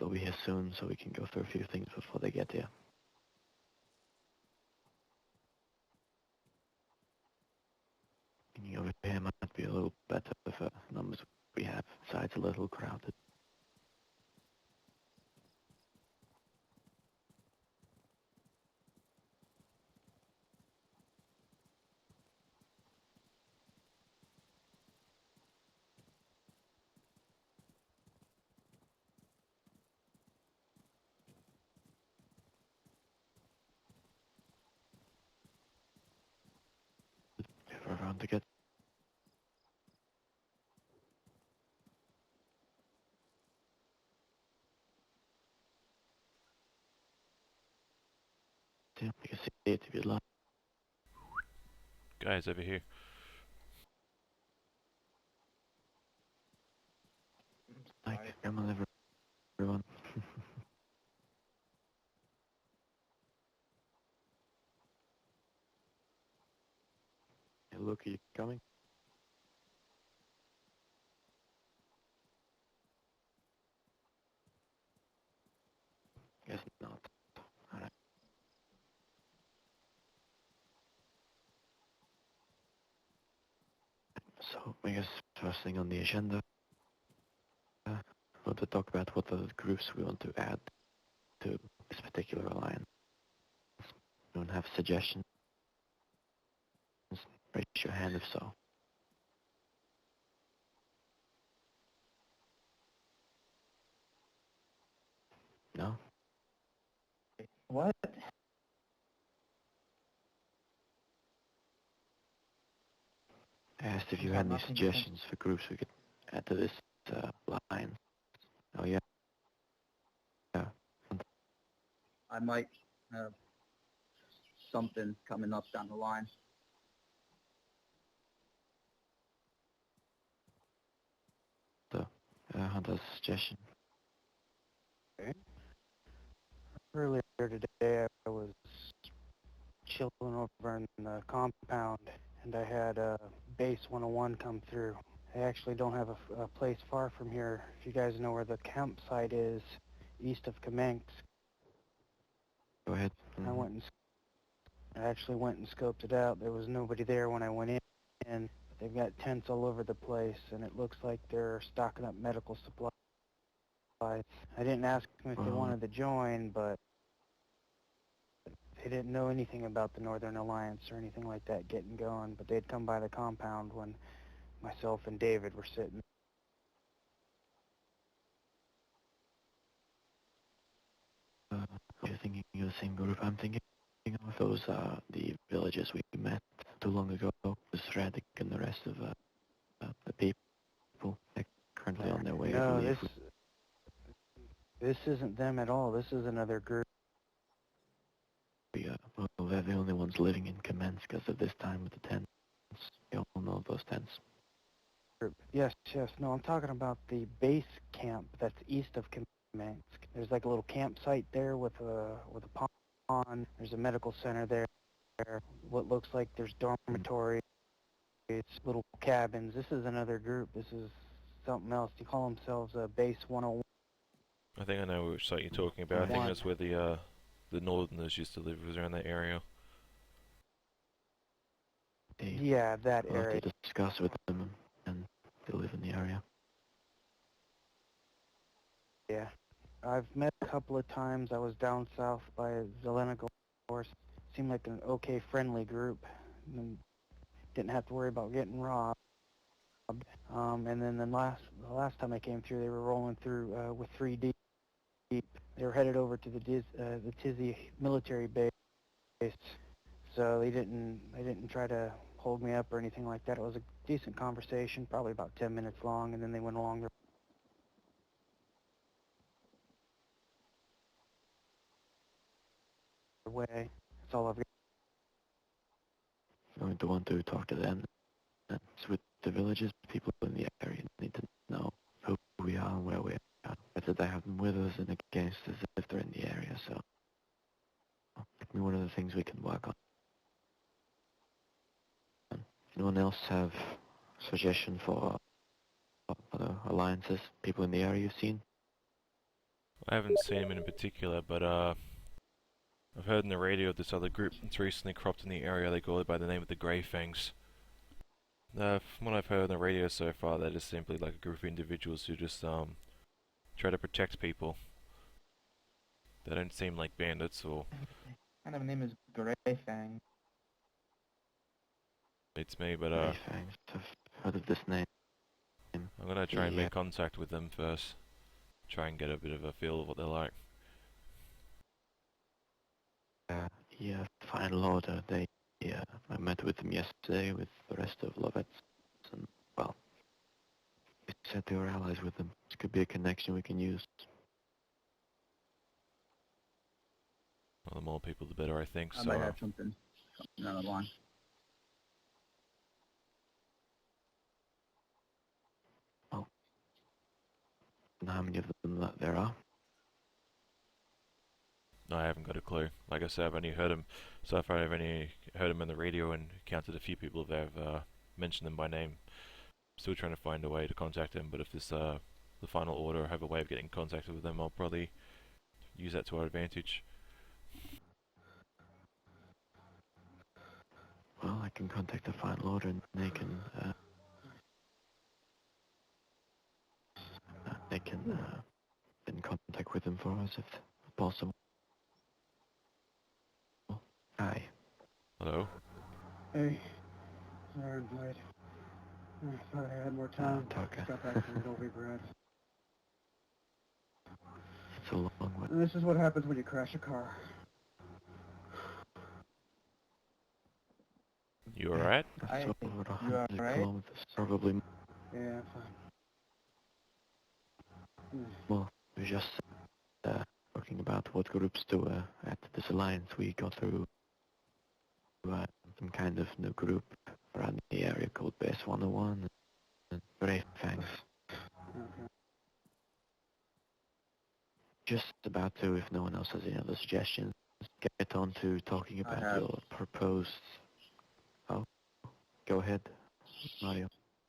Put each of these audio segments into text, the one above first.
they'll be here soon, so we can go through a few things before they get here. Thinking over here might be a little better for numbers we have. Besides, a little crowded. For everyone to get. Yeah, you can see it if you'd like. Guys, over here. Like, come on, everyone. Hey, look, are you coming? Guess not. Alright. So, I guess first thing on the agenda, we want to talk about what other groups we want to add to this particular alliance. Anyone have suggestions? Raise your hand if so. No? What? I asked if you had any suggestions for groups we could add to this alliance. Oh yeah. Yeah. I might have something coming up down the line. So, Hunter's suggestion. Okay. Earlier today, I was chilling over in the compound, and I had Base 101 come through. I actually don't have a place far from here. If you guys know where the campsite is, east of Kamensk. Go ahead. I actually went and scoped it out. There was nobody there when I went in. And they've got tents all over the place, and it looks like they're stocking up medical supplies. I didn't ask them if they wanted to join, but they didn't know anything about the Northern Alliance or anything like that getting going. But they'd come by the compound when myself and David were sitting. You're thinking of the same group I'm thinking of? Those are the villages we met too long ago. With Radic and the rest of the people currently on their way. No, this isn't them at all. This is another group. Well, they're the only ones living in Kamensk because of this time with the tents. You all know those tents. Yes. No, I'm talking about the base camp that's east of Kamensk. There's like a little campsite there with a pond. There's a medical center there. What looks like there's dormitories, little cabins. This is another group. This is something else. They call themselves Base 101. I think I know which site you're talking about. I think that's where the Northerners used to live, was around that area. Yeah, that area. We'll have to discuss with them, and they live in the area. Yeah. I've met a couple of times. I was down south by Zelenogorsk. Seemed like an okay, friendly group. And didn't have to worry about getting robbed. And then the last time I came through, they were rolling through with 3 deep. They were headed over to the Tizzy military base. So they didn't try to hold me up or anything like that. It was a decent conversation, probably about 10 minutes long, and then they went along their way. That's all I've got. I'm going to want to talk to them. It's with the villages, people in the area need to know who we are and where we are. Better they have them with us than against us if they're in the area, so it'll be one of the things we can work on. Anyone else have suggestion for other alliances, people in the area you've seen? I haven't seen him in particular, but I've heard in the radio of this other group that's recently cropped in the area. They go by the name of the Grey Fangs. From what I've heard on the radio so far, they're just simply like a group of individuals who just try to protect people. They don't seem like bandits or... Kind of name is Grey Fang. It's me, but Grey Fangs. I've heard of this name. I'm gonna try and Yeah. make contact with them first. Try and get a bit of a feel of what they're like. Yeah, final order. I met with them yesterday with the rest of Lovets, and well, they said they were allies with them. This could be a connection we can use. Well, the more people, the better, I think. I So might have something coming down the line. And how many of them that there are? no, I haven't got a clue. Like I said, I've only heard him. So far, I've only heard him on the radio and counted a few people that have mentioned them by name. Still trying to find a way to contact them, but if this the final order, have a way of getting in contact with them, I'll probably use that to our advantage. Well, I can contact the final order and they can get in contact with them for us if possible. Hi. Hello? Hey, sorry I'm late. I thought I had more time. Tucker. Got back from Novigrad. It's a long way. And this is what happens when you crash a car. You alright? That's over you 100 alright? kilometers, probably Yeah, I'm fine. more. We're just talking about what groups to add to this alliance. We got through some kind of new group around the area called Base 101 and Brave Fangs. Okay. Just about to, if no one else has any other suggestions, get on to talking I about have. your proposed... Oh, go ahead, Mario.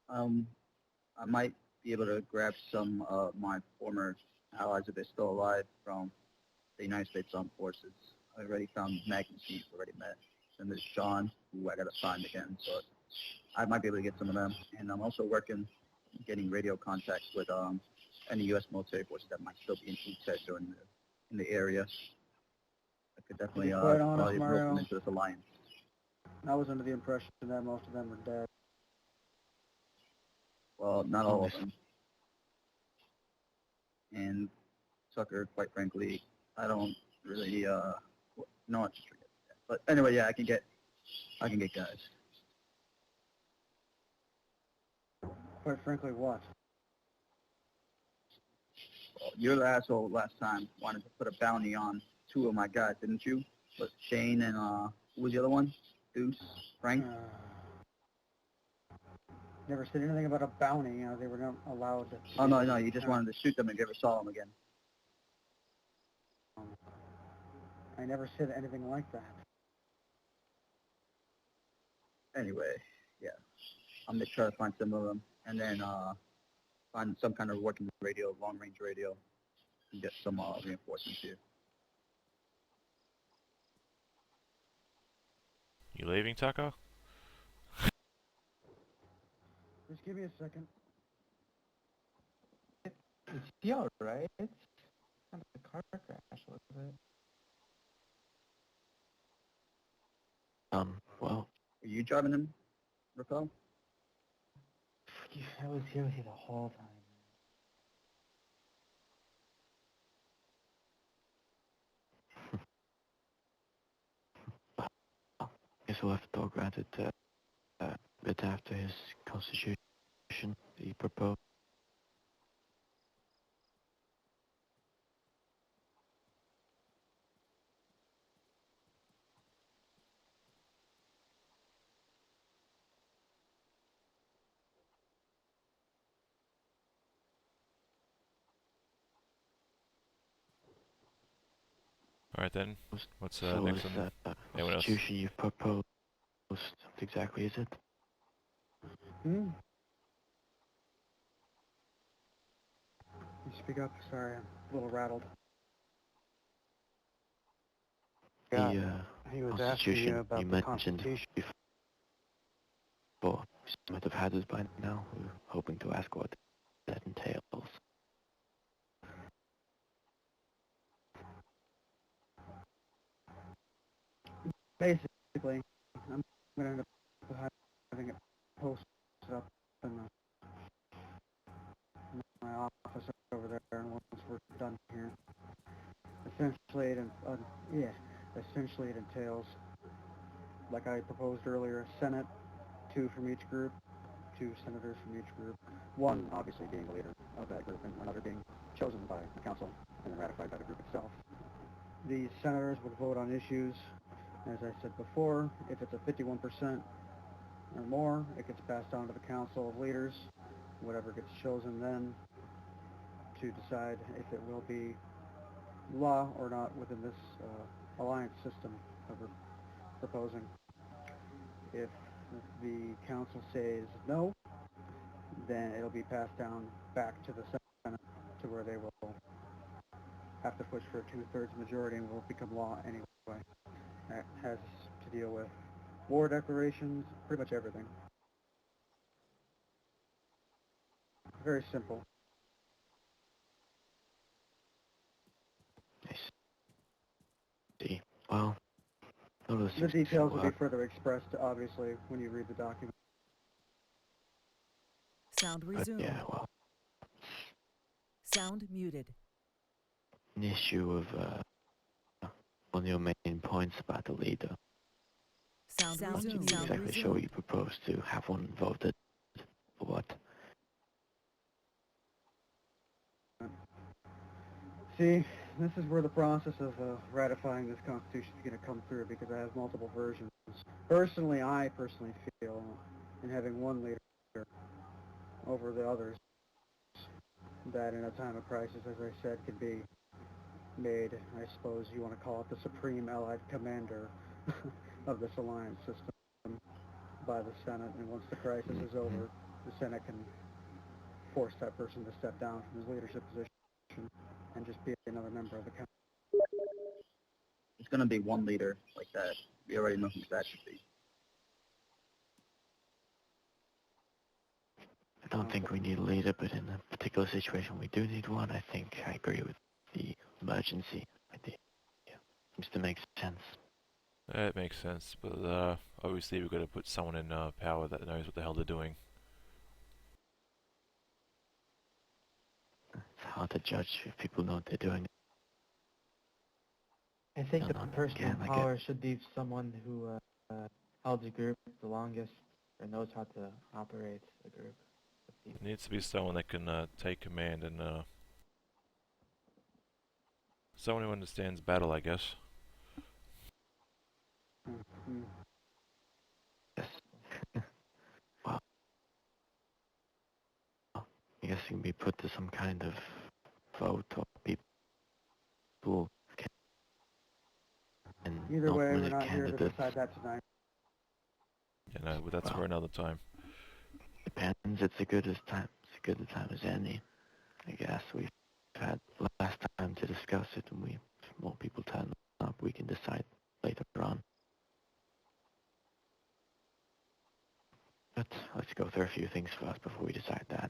I might be able to grab some of my former allies if they're still alive from the United States Armed Forces. I already found Magnus, we've already met. And there's Sean, who I got to find again, so I might be able to get some of them. And I'm also getting radio contacts with any U.S. military forces that might still be in ETEC or in the area. I could definitely To be quite honest, probably rope Mario, them into this alliance. I was under the impression that most of them were dead. Well, not all of them. And Tucker, quite frankly, I don't really, no, just forget that. But anyway, yeah, I can get guys. Quite frankly, what? Well, you're the asshole last time wanted to put a bounty on two of my guys, didn't you? But Shane and, who was the other one? Deuce? Frank? Never said anything about a bounty. They were not allowed to... Oh, no, you just wanted to shoot them and never saw them again. I never said anything like that. Anyway, yeah. I'm going to try to find some of them and then find some kind of working radio, long-range radio, and get some reinforcements here. You leaving, Tucker? Just give me a second. Is he alright? It's kind of a car crash, was it? Well, Are you driving him, Raquel? I was here with you the whole time. I guess we'll have to talk about it a bit after his constitution he proposed. Alright then. What's So next is on that anyone else? constitution you've proposed, what exactly is it? Hmm? You speak up. Sorry, I'm a little rattled. forgot. The He was asking Constitution you about you the mentioned Constitution. before. You might have had us by now. We were hoping to ask what that entails. Basically, I'm going to end up having it posted up in my office over there once we're done here. Essentially, essentially it entails, like I proposed earlier, Senate, 2 from each group, 2 senators from each group, one obviously being the leader of that group and another being chosen by the council and then ratified by the group itself. The senators would vote on issues, as I said before. If it's a 51% or more, it gets passed on to the council of leaders, whatever gets chosen then, to decide if it will be law or not within this alliance system that we're proposing. If the council says no, then it'll be passed down back to the Senate to where they will have to push for a 2/3 majority and will become law anyway. That has to deal with war declarations, pretty much everything. Very simple. I see. Well, those The seems to details will be work. further expressed, obviously, when you read the document. Sound resumed. Yeah, well, Sound muted. an issue of one of your main points about the leader. Sound resumed. I'm not exactly sure you propose to have one voted for what. See, this is where the process of ratifying this Constitution is going to come through, because I have multiple versions. I personally feel, in having one leader over the others, that in a time of crisis, as I said, could be made, I suppose you want to call it the Supreme Allied Commander of this alliance system by the Senate, and once the crisis is over, the Senate can force that person to step down from his leadership position and just be another member of the council. It's going to be one leader like that. We already know who that should be. I don't think we need a leader, but in a particular situation we do need one. I think I agree with the emergency idea. Yeah, seems to make sense. It makes sense, but obviously we've got to put someone in power that knows what the hell they're doing. It's hard to judge if people know what they're doing. I think the No, person again, in I power should be someone who held the group the longest or knows how to operate the group. It needs to be someone that can take command and someone who understands battle, I guess. Mm-hmm. Yes. Well, I guess it can be put to some kind of vote, or people can Either way, we're nominate not here to candidates. decide that tonight. You know, but that's Well, for another time. Depends. It's as good a time as any. I guess we've had last time to discuss it, and if more people turn up, we can decide later on. But let's go through a few things first before we decide that.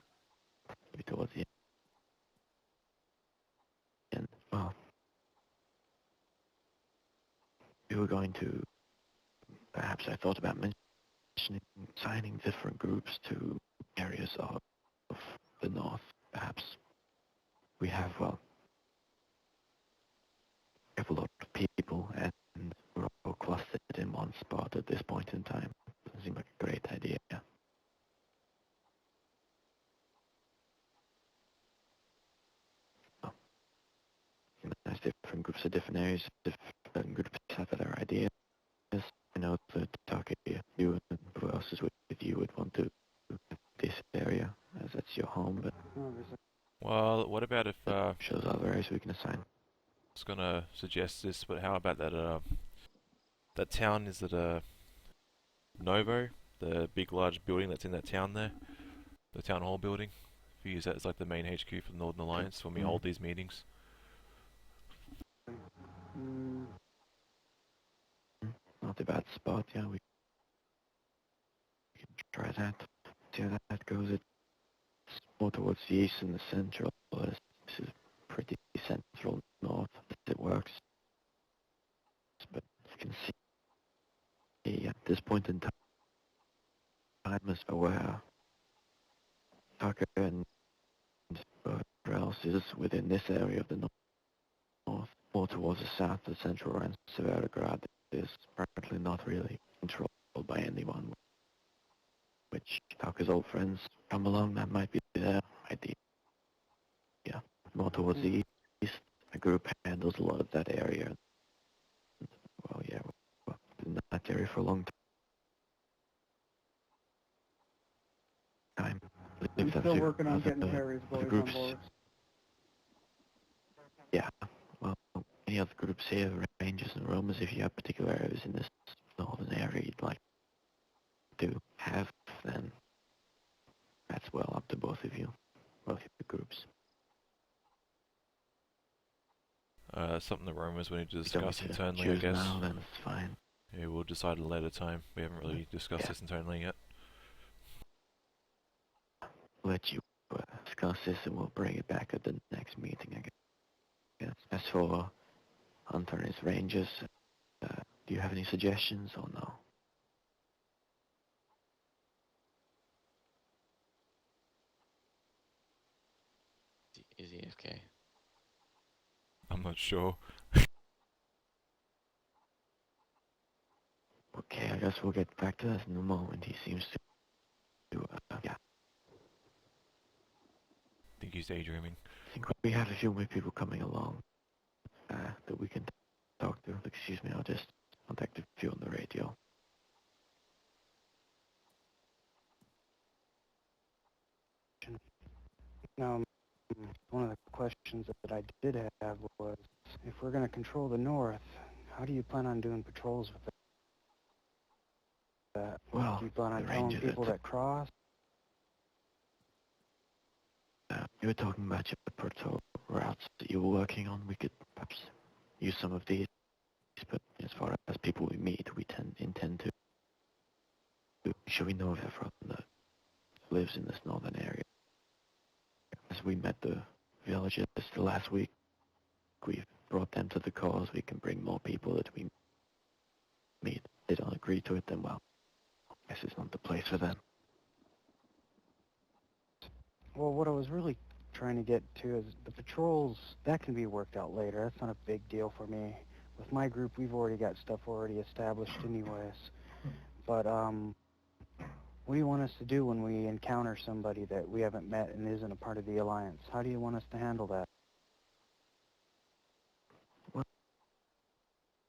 Maybe towards the end. Well, we were going to, perhaps I thought about mentioning signing different groups to areas of the north, perhaps. We have a lot of people, and we're all clustered in one spot at this point in time. Doesn't seem like a great idea. Well, there's different groups of different areas, different groups have their ideas. I know that talking to you and who else is with you would want to this area, as that's your home, but Well, what about if I shows other areas we can assign. was gonna suggest this, but how about that that town, is it Novo? The big large building that's in that town there? The town hall building? We use that as like the main HQ for the Northern Alliance when we hold these meetings. not a bad spot. Yeah, we can try that. See how that goes. It's more towards the east and the central. This is pretty central north as it works. But you can see at this point in time as where Tucker and whatever else is within this area of the north, more towards the south, the central and Severograd is apparently not really controlled by anyone. Which Tucker's old friends come along, that might be their idea. Yeah, more towards the east, a group handles a lot of that area. Well, yeah, well, in that area for a long time. I'm still working on getting Perry's boys on board. Yeah, well, any other groups here, Rangers and Romans, if you have particular areas in this northern area you'd like to have, then that's well up to both of you, both of the groups. Something the Romans we need to If you don't discuss need to internally, I choose guess. now, then it's fine. Yeah, we'll decide at a later time. We haven't really discussed this internally yet. Let you discuss this and we'll bring it back at the next meeting, I guess. As for Hunter and his Rangers, do you have any suggestions or no? Is he AFK? I'm not sure. Okay, I guess we'll get back to that in a moment. He seems to yeah. I think he's daydreaming. I think we have a few more people coming along that we can talk to. Excuse me, I'll just contact a few on the radio. Now, one of the questions that I did have was, if we're going to control the north, how do you plan on doing patrols with that? Well, do you plan on telling people that cross? You were talking about your patrol routes that you were working on. We could perhaps use some of these, but as far as people we meet, we intend to make sure we know everyone that lives in this northern area. As we met the villagers the last week, we've brought them to the cause. We can bring more people that we meet. They don't agree to it, then well, I guess it's not the place for them. Well, what I was really trying to get to is the patrols, that can be worked out later. That's not a big deal for me. With my group, we've already got stuff already established anyways. But, what do you want us to do when we encounter somebody that we haven't met and isn't a part of the Alliance? How do you want us to handle that?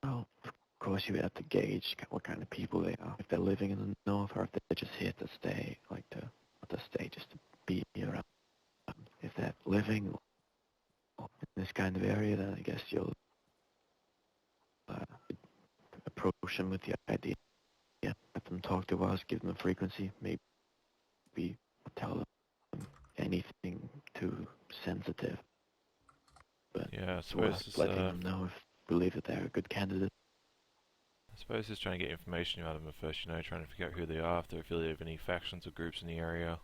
Well, of course you have to gauge what kind of people they are. If they're living in the north or if they're just here to stay, like to stay just to be around. If they're living in this kind of area, then I guess you'll approach them with the idea. Yeah, let them talk to us, give them a frequency, maybe tell them anything too sensitive. But Yeah, I it's suppose worth it's, letting them know if we believe that they're a good candidate. I suppose it's trying to get information out of them first, you know, trying to figure out who they are, if they affiliate with any factions or groups in the area.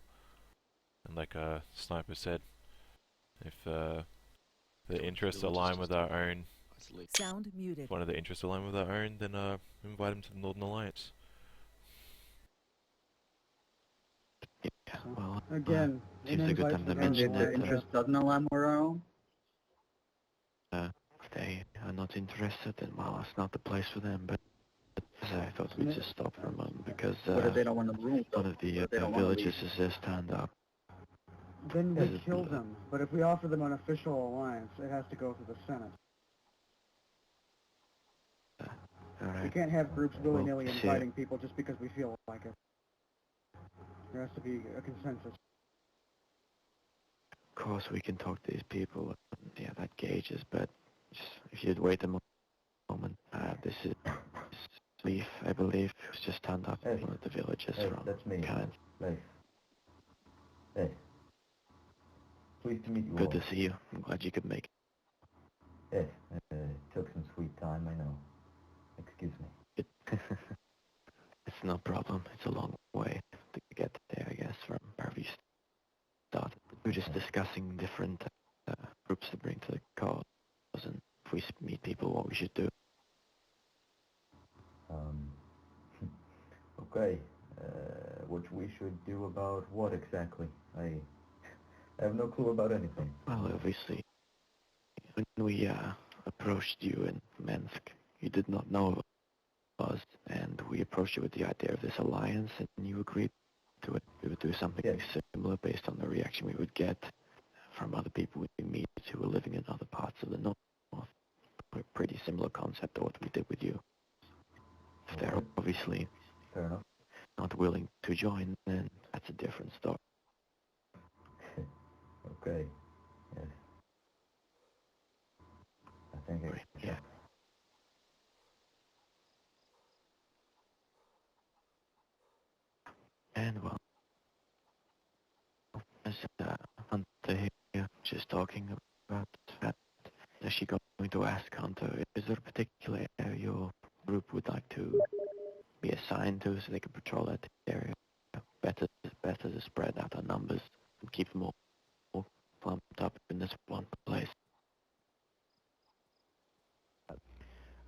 And like Sniper said, if their interests align with our own, Sound muted. if one of their interests align with our own, then invite them to the Northern Alliance. Yeah, well, Again, seems a good time to mention Their that interest doesn't align with our own. if they are not interested, then well, it's not the place for them. But I thought we'd just stop for a moment because What if they don't want to room? one of the What if they don't wanna villages leave? is just turned up. Then This we is kill the- them. But if we offer them an official alliance, it has to go through the Senate. All We right. can't have groups willy-nilly Well, see- inviting people just because we feel like it. There has to be a consensus. Of course, we can talk to these people. Yeah, that gauges. But just, if you'd wait a moment, this is Leaf, I believe, who's just turned up in one of the villages from that's me. Canada. Leif. Hey. Pleased to meet you Good all. to see you. I'm glad you could make it. Yes, took some sweet time, I know. Excuse me. It It's no problem. It's a long way to get there, I guess, from where we started. We're just discussing different groups to bring to the cause, and if we meet people, what we should do. Um, okay. What we should do about what exactly? I have no clue about anything. Well, obviously, when we approached you in Minsk, you did not know of us, and we approached you with the idea of this alliance, and you agreed to it. We would do something similar based on the reaction we would get from other people we meet who were living in other parts of the north. A pretty similar concept to what we did with you. If they're obviously Fair enough. not willing to join, then that's a different story. Okay. Yes. I think I Yeah. And well, as Hunter here, just talking about that, is she going to ask Hunter, is there a particular area your group would like to be assigned to so they can patrol that area? Better to spread out our numbers and keep them all clumped up in this one place.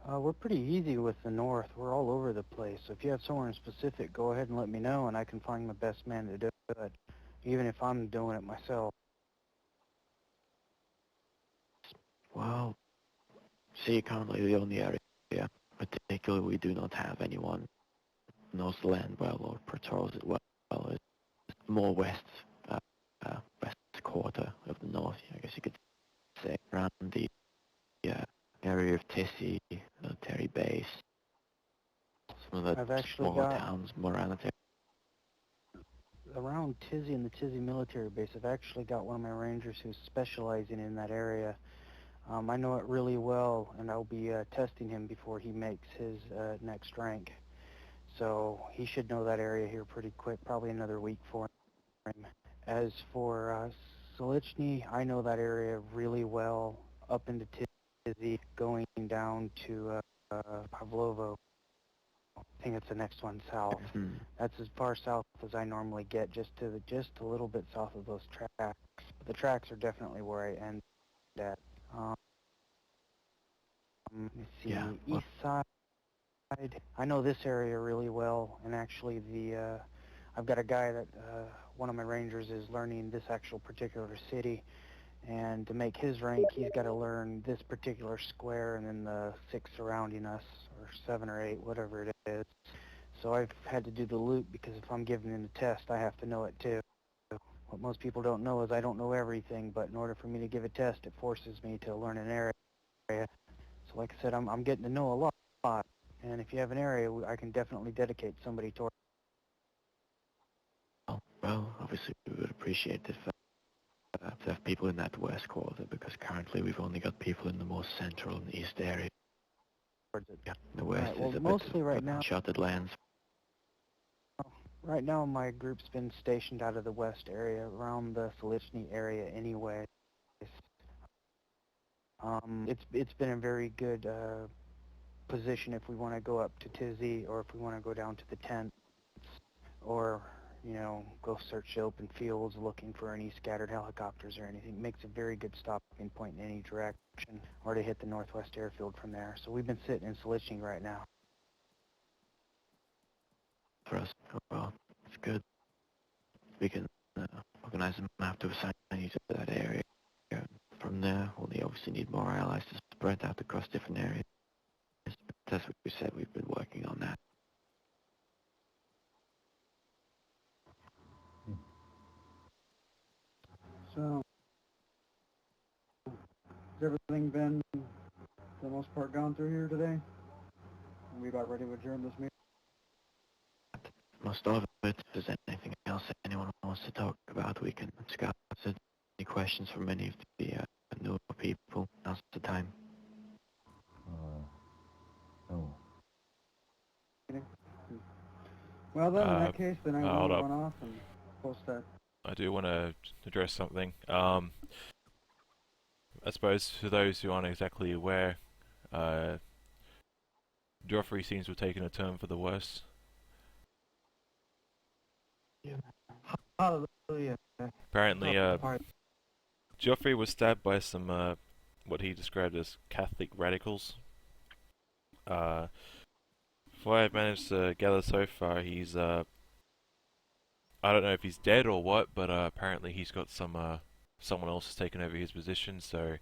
We're pretty easy with the north. We're all over the place. So if you have somewhere in specific, go ahead and let me know, and I can find the best man to do it, even if I'm doing it myself. Well, see, currently the only area, particularly we do not have anyone who knows the land well or patrols it well, is more west, west quarter of the north, I guess you could say, around the area of Tissy, military base, some of the smaller towns more around the Around Tizzy and the Tizzy military base, I've actually got one of my rangers who's specializing in that area. I know it really well, and I'll be testing him before he makes his next rank. So he should know that area here pretty quick, probably another week for him. As for Solichny, I know that area really well, up into Tizzy, going down to Pavlovo. I think it's the next one south. That's as far south as I normally get, just a little bit south of those tracks. But the tracks are definitely where I end at. Let's see, east side. I know this area really well, and actually I've got a guy that one of my rangers is learning this actual particular city, and to make his rank, he's got to learn this particular square and then the 6 surrounding us, or 7 or 8, whatever it is. So I've had to do the loop because if I'm giving him a test, I have to know it too. What most people don't know is I don't know everything, but in order for me to give a test, it forces me to learn an area. So like I said, I'm getting to know a lot, and if you have an area, I can definitely dedicate somebody toward. Well, obviously we would appreciate if to have people in that west quarter, because currently we've only got people in the more central and east area. Yeah, the west is a mostly bit right now. uncharted lands. Right now, my group's been stationed out of the west area, around the Solichny area anyway. It's been a very good position if we want to go up to Tizzy, or if we want to go down to the tents, or go search the open fields looking for any scattered helicopters or anything. It makes a very good stopping point in any direction, or to hit the northwest airfield from there. So we've been sitting in Solichny right now. For us, well, it's good. We can organize a map to assign you to that area. From there, we'll obviously need more allies to spread out across different areas. That's what we said. We've been working on that. So, has everything been, for the most part, gone through here today? Are we about ready to adjourn this meeting? Most of it. If there's anything else anyone wants to talk about, we can discuss it. Any questions from any of the newer people? Now's the time. No. Well then, in that case, then I will run off and post that. I do want to address something. I suppose for those who aren't exactly aware, Joffrey seems to have taken a turn for the worse. Hallelujah. Apparently, Part- Joffrey was stabbed by some, what he described as Catholic radicals. From what I've managed to gather so far, he's, I don't know if he's dead or what, but apparently he's got some, someone else has taken over his position, so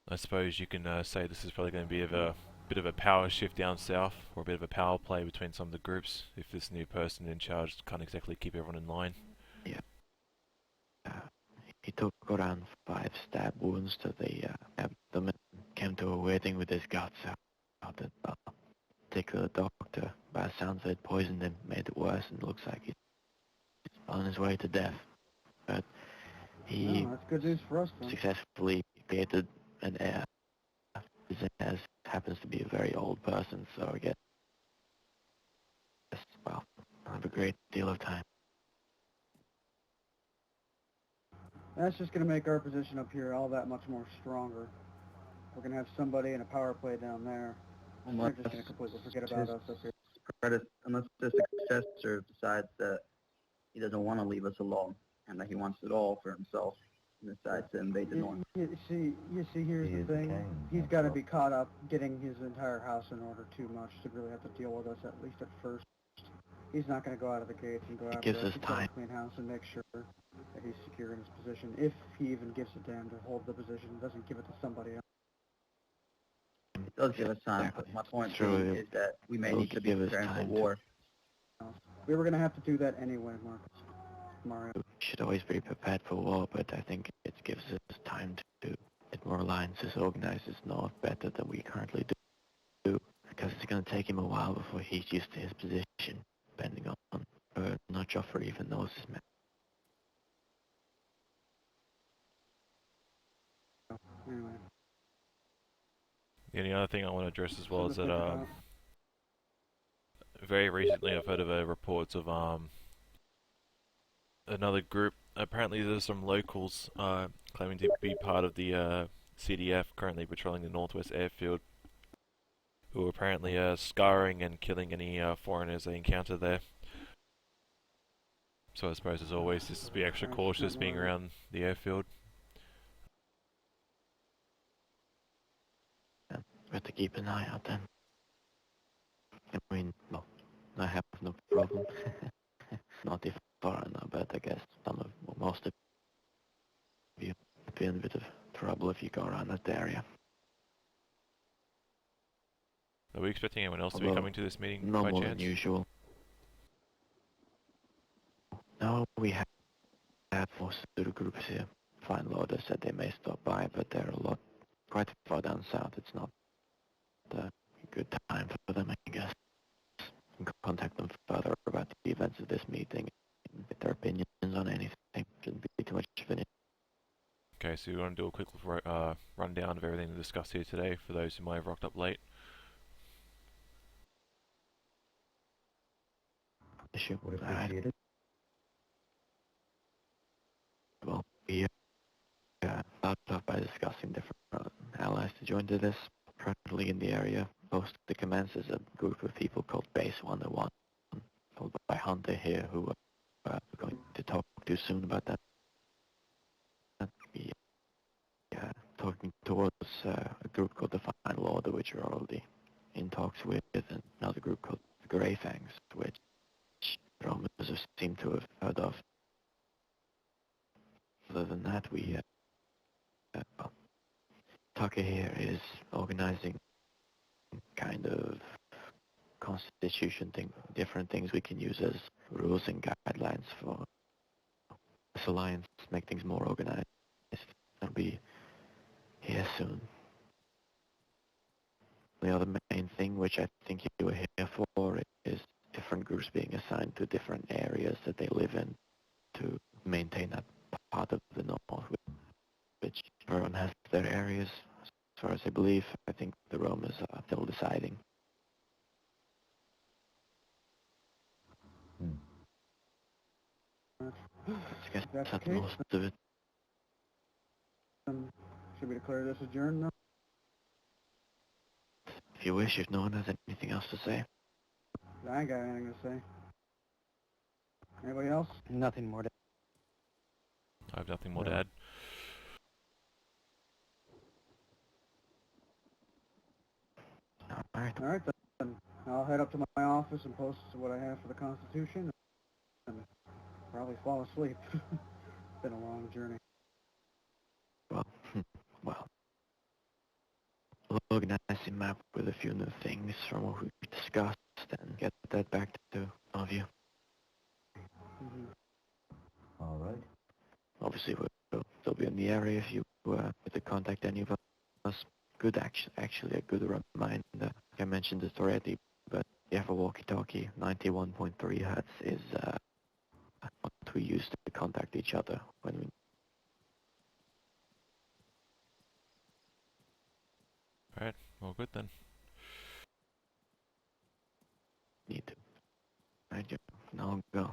I suppose you can say this is probably going to be a bit of a power shift down south, or a bit of a power play between some of the groups, if this new person in charge can't exactly keep everyone in line. Yeah. He took around 5 stab wounds to the abdomen, came to a waiting with his guts out. The particular doctor, by the sounds of it, poisoned him, made it worse, and it looks like he's on his way to death. But he Oh, that's good news for us, then. successfully created an heir. His heir happens to be a very old person, so I guess, well, I have a great deal of time. That's just going to make our position up here all that much more stronger. We're going to have somebody in a power play down there. They're just going to completely forget about us up here. Unless the successor decides that he doesn't want to leave us alone and that he wants it all for himself and decides to invade the north. You see, here's He the is thing. king, He's that's got to all. be caught up getting his entire house in order too much to really have to deal with us, at least at first. He's not going to go out of the gates and go It after gives us. us He's got to time. clean house and make sure that he's secure in his position. If he even gives a damn to hold the position, doesn't give it to somebody else. It does give us time, but my point being is that we may need to be preparing for war. We were going to have to do that anyway, Mario. We should always be prepared for war, but I think it gives us time to get more alliances organized as north better than we currently do. Because it's going to take him a while before he's used to his position, depending on not Joffrey even knows his man. Anyway. The only other thing I want to address as well is Something to that think very recently I've heard of reports of another group. Apparently there's some locals claiming to be part of the CDF currently patrolling the Northwest Airfield, who are apparently scarring and killing any foreigners they encounter there. So I suppose as always just to be extra cautious being around the airfield. Yeah, we have to keep an eye out then. I mean, well, I have no problem. Not if foreigner, but I guess most of you would be in a bit of trouble if you go around that area. Are we expecting anyone else to be Although, coming to this meeting no by more chance? than usual. No, we have most of the groups here. Fine loaders said they may stop by, but they're quite far down south. It's not a good time for them, I guess. You can contact them further about the events of this meeting and get their opinions on anything. Shouldn't be too much of an issue. Okay, so we want to do a quick rundown of everything to discuss here today for those who might have rocked up late. Issue. Would Alright. appreciate it. Well, we started off by discussing different allies to join to this. Currently in the area, most of the commands is a group of people called Base 101, followed by Hunter here, who we're going to talk to soon about that. We talking towards a group called the Final Order, which we're already in talks with, and another group called the Grey Fangs, which Romans seem to have heard of. Other than that, we well, Tucker here is organizing kind of constitution thing, different things we can use as rules and guidelines for this alliance, make things more organized. That'll be here soon. The other main thing, which I think you were here for, is different groups being assigned to different areas that they live in to maintain that part of the north, which everyone has their areas. As far as I believe, I think the Romans are still deciding. I guess That's that's okay. most of it. Should we declare this adjourned now? you wish, if no one has anything else to say. I ain't got anything to say. Anybody else? Nothing more to... I have nothing more No. to add. Alright. All right, then. I'll head up to my office and post what I have for the Constitution and probably fall asleep. It's been a long journey. Well, well. We'll organize a map with a few new things from what we discussed and get that back to all of you. Mm-hmm. All right. Obviously, we'll still be in the area if you want to contact any of us. Good action, actually a good reminder. I mentioned this already, but you have a walkie-talkie. 91.3 hertz is what we use to contact each other when we Alright, well good then. need to. Right, now go.